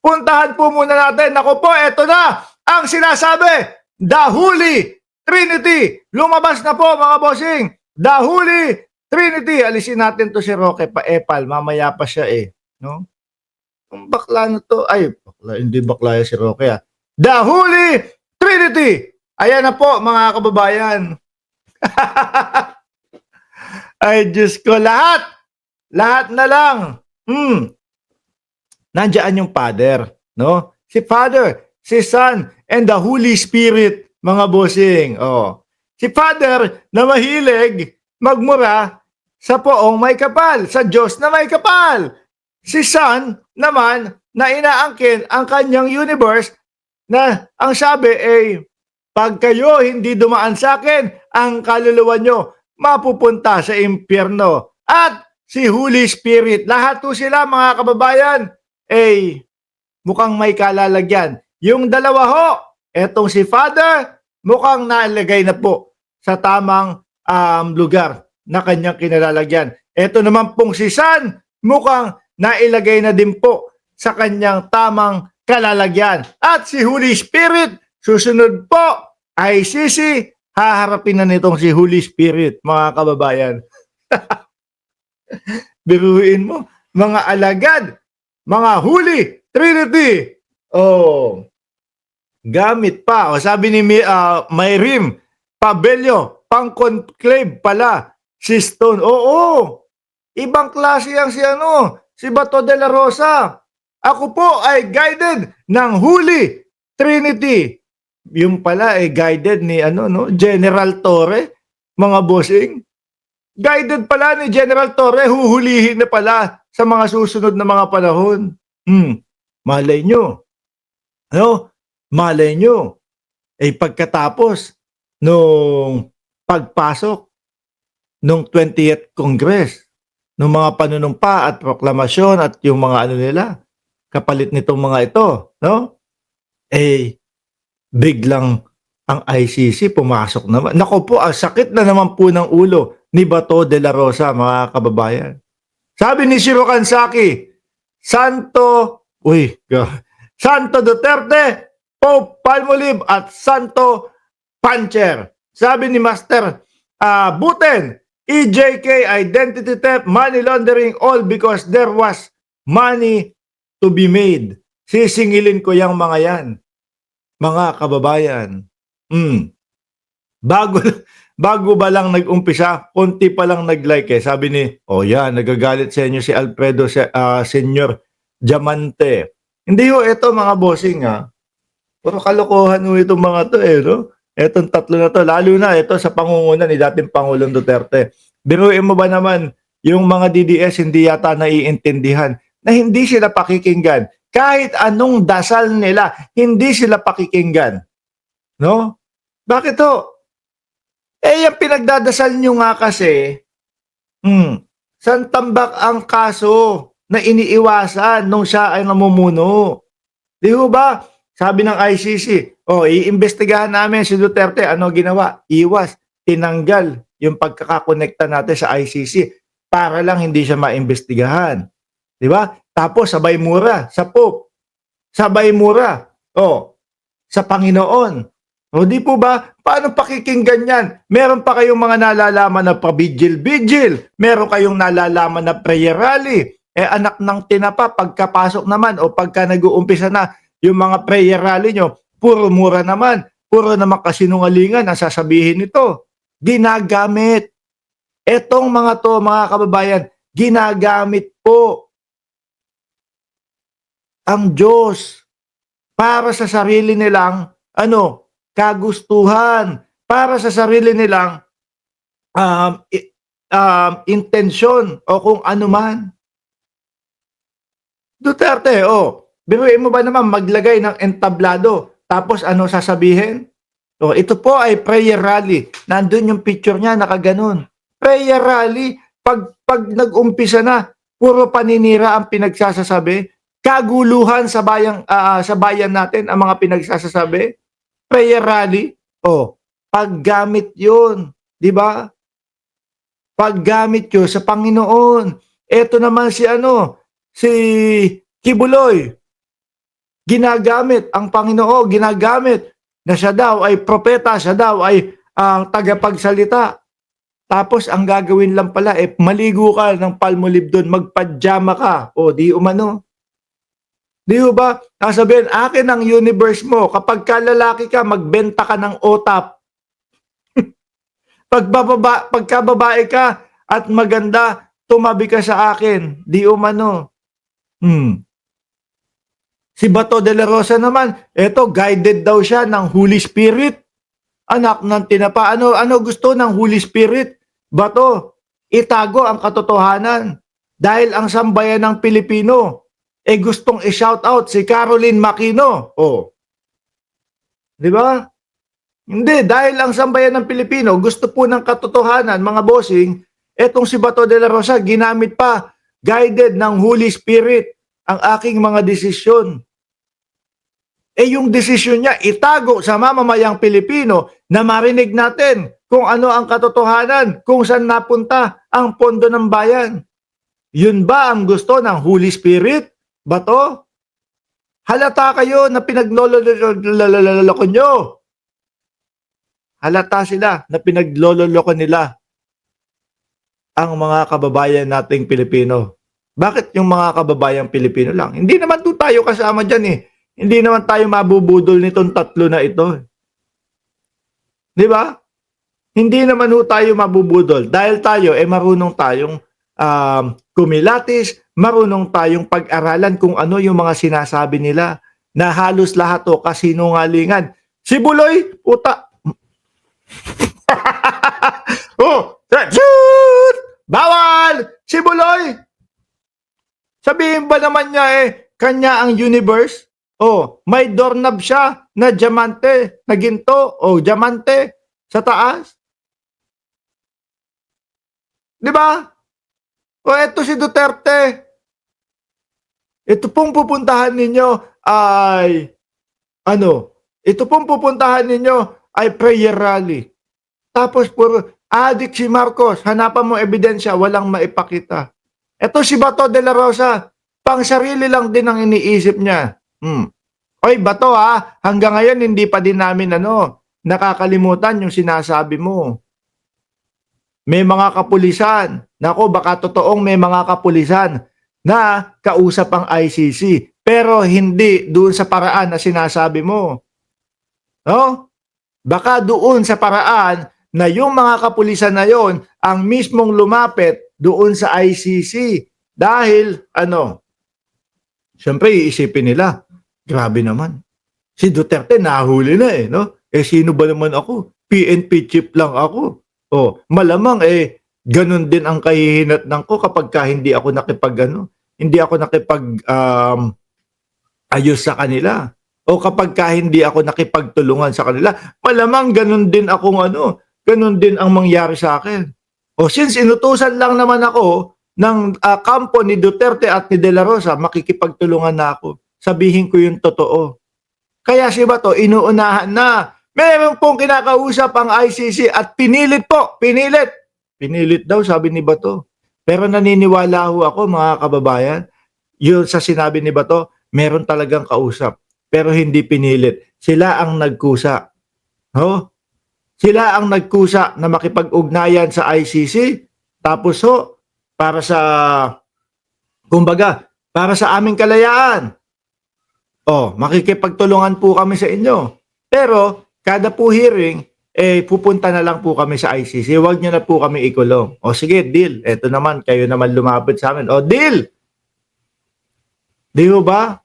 puntahan po muna natin. Naku po, eto na ang sinasabi. The Holy Trinity. Lumabas na po mga bossing. The Holy Trinity. Alisin natin to si Roque Paepal. Mamaya pa siya eh. No? Ang bakla na to. Ay, bakla, hindi bakla si Roque ah. The Holy Trinity. Ayan na po mga kababayan. Ay, Diyos ko. Lahat na lang. Nandiyan yung Father. No? Si Father, si Son, and the Holy Spirit. Mga bossing. Oh. Si Father na mahilig magmura sa poong may kapal. Sa Diyos na may kapal. Si Son naman na inaangkin ang kanyang universe na ang sabi ay pag kayo hindi dumaan sa akin, ang kaluluwa nyo mapupunta sa impyerno. At si Holy Spirit, lahat po sila mga kababayan, ay mukhang may kalalagyan. Yung dalawa ho, etong si Father, mukhang nalagay na po sa tamang lugar na kanyang kinalalagyan. Eto naman pong si Son, mukhang nailagay na din po sa kanyang tamang kalalagyan. At si Holy Spirit, susunod po ay sisi, haharapin na nitong si Holy Spirit, mga kababayan. Biruin mo, mga alagad, mga Holy Trinity. Oh, gamit pa. O, sabi ni Mayrim Pabello, pang-conclave pala si Stone. Oo, ibang klase yang si Bato de la Rosa. Ako po ay guided ng Holy Trinity. Yung pala ay guided ni General Torre, mga bossing. Guided pala ni General Torre, huhulihin na pala sa mga susunod na mga panahon. Malay nyo. Malay nyo. Pagkatapos nung pagpasok nung 20th Congress, nung mga panunumpa at proklamasyon at yung mga nila, kapalit nitong mga ito, biglang ang ICC pumasok naman. Nako po, ang sakit na naman po ng ulo ni Bato de la Rosa, mga kababayan. Sabi ni Shiro Kansaki, Santo Duterte, Pope Palmolive at Santo Pancher. Sabi ni Master Buten, EJK, identity theft, money laundering, all because there was money to be made. Sisingilin ko yung mga yan. Mga kababayan. Bago ba lang nag-umpisa, konti pa lang nag-like eh. Sabi ni, yan, nagagalit sa inyo si Alfredo Senior Diamante. Hindi ho, ito mga bossing puro kalokohan ho itong mga to no? Etong tatlo na to, lalo na ito sa pangunguna ni dating Pangulong Duterte. Biruin mo ba naman, yung mga DDS hindi yata naiintindihan na hindi sila pakikinggan. Kahit anong dasal nila, hindi sila pakikinggan. No? Bakit ho? Yung pinagdadasal nyo nga kasi, saan tambak ang kaso na iniiwasan nung siya ay namumuno? Di ba? Sabi ng ICC, iimbestigahan namin si Duterte. Ano ginawa? Iwas, tinanggal yung pagkakakonekta natin sa ICC para lang hindi siya maimbestigahan. Di ba? Tapos sabay mura sa Pope. Sabay mura sa Panginoon. O di po ba? Paano pakikinggan yan? Meron pa kayong mga nalalaman na pabigil-bigil. Meron kayong nalalaman na prayer rally. Anak ng tinapa, pagkapasok naman o pagka nag-uumpisa na yung mga prayer rally nyo, puro mura naman. Puro naman kasinungalingan ang sasabihin nito. Ginagamit. Etong mga to, mga kababayan, ginagamit po ang Diyos para sa sarili nilang kagustuhan, para sa sarili nilang intensyon o kung ano man. Duterte, biruin mo ba naman maglagay ng entablado tapos ano sasabihin? Ito po ay prayer rally. Nandun yung picture niya, nakaganon. Prayer rally, pag nag-umpisa na, puro paninira ang pinagsasasabi. Kaguluhan sa bayan natin ang mga pinagsasasabi. Prayer rally, paggamit yun. Di ba? Paggamit yun sa Panginoon. Ito naman si Kibuloy. Ginagamit ang Panginoon, ginagamit na siya daw ay propeta, siya daw ay tagapagsalita. Tapos ang gagawin lang pala, maligo ka ng Palmolive doon, magpajama ka. O di umano. Di ba? Sasabihin, akin ang universe mo. Kapag lalaki ka, magbenta ka ng OTAP. Pagka babae ka at maganda, tumabi ka sa akin. Di umano. Si Bato de la Rosa naman, eto, guided daw siya ng Holy Spirit. Anak ng tinapa. Ano gusto ng Holy Spirit? Bato, itago ang katotohanan. Dahil ang sambayan ng Pilipino, gustong i-shout out si Caroline Makino. Oh. Di ba? Hindi, dahil ang sambayan ng Pilipino, gusto po ng katotohanan, mga bossing, etong si Bato de la Rosa, ginamit pa, guided ng Holy Spirit, ang aking mga desisyon. Yung desisyon niya, itago sa mamamayang Pilipino na marinig natin kung ano ang katotohanan, kung saan napunta ang pondo ng bayan. Yun ba ang gusto ng Holy Spirit? Bato? Halata kayo na pinaglololoko nyo. Halata sila na pinaglololoko nila ang mga kababayan nating Pilipino. Bakit yung mga kababayang Pilipino lang? Hindi naman to tayo kasama dyan eh. Hindi naman tayo mabubudol nitong tatlo na ito. Di ba? Hindi naman tayo mabubudol dahil tayo marunong tayong kumilatis, marunong tayong pag-aralan kung ano yung mga sinasabi nila na halos lahat o kasinungalingan. Si Buloy, puta. Shoot! Bawal! Si Buloy! Sabihin ba naman niya kanya ang universe? May doorknob siya na diamante, na ginto, diamante sa taas. Di ba? Eto si Duterte. Ito pong pupuntahan ninyo ay ito pong pupuntahan ninyo ay prayer rally. Tapos puro adik si Marcos, hanapan mo ebidensya, walang maipakita. Ito si Bato de la Rosa, pang sarili lang din ang iniisip niya. Oy, Bato hanggang ngayon hindi pa din namin nakakalimutan yung sinasabi mo. May mga kapulisan. Nako, baka totoong may mga kapulisan na kausap ang ICC. Pero hindi doon sa paraan na sinasabi mo. No? Baka doon sa paraan na yung mga kapulisan na yon ang mismong lumapit doon sa ICC. Dahil, siyempre iisipin nila, grabe naman. Si Duterte nahuli na no? Sino ba naman ako? PNP chief lang ako. Malamang ganun din ang kahihinatnan ko kapag hindi ako hindi ako ayos sa kanila. O kapag hindi ako nakipagtulungan sa kanila, malamang ganun din ganun din ang mangyari sa akin. Since inutusan lang naman ako ng kampo ni Duterte at ni De La Rosa, makikipagtulungan na ako. Sabihin ko yung totoo. Kaya si Bato, inuunahan na. Meron pong kinakausap ang ICC at pinilit po, pinilit. Pinilit daw, sabi ni Bato. Pero naniniwala ako, mga kababayan, yun sa sinabi ni Bato, meron talagang kausap. Pero hindi pinilit. Sila ang nagkusa. Sila ang nagkusa na makipag-ugnayan sa ICC. Tapos para sa, kumbaga, para sa aming kalayaan. Makikipagtulungan po kami sa inyo. Pero, kada po hearing, pupunta na lang po kami sa ICC. Huwag nyo na po kami ikulong. Sige, deal. Eto naman, kayo naman lumapit sa amin. Deal! Di ba?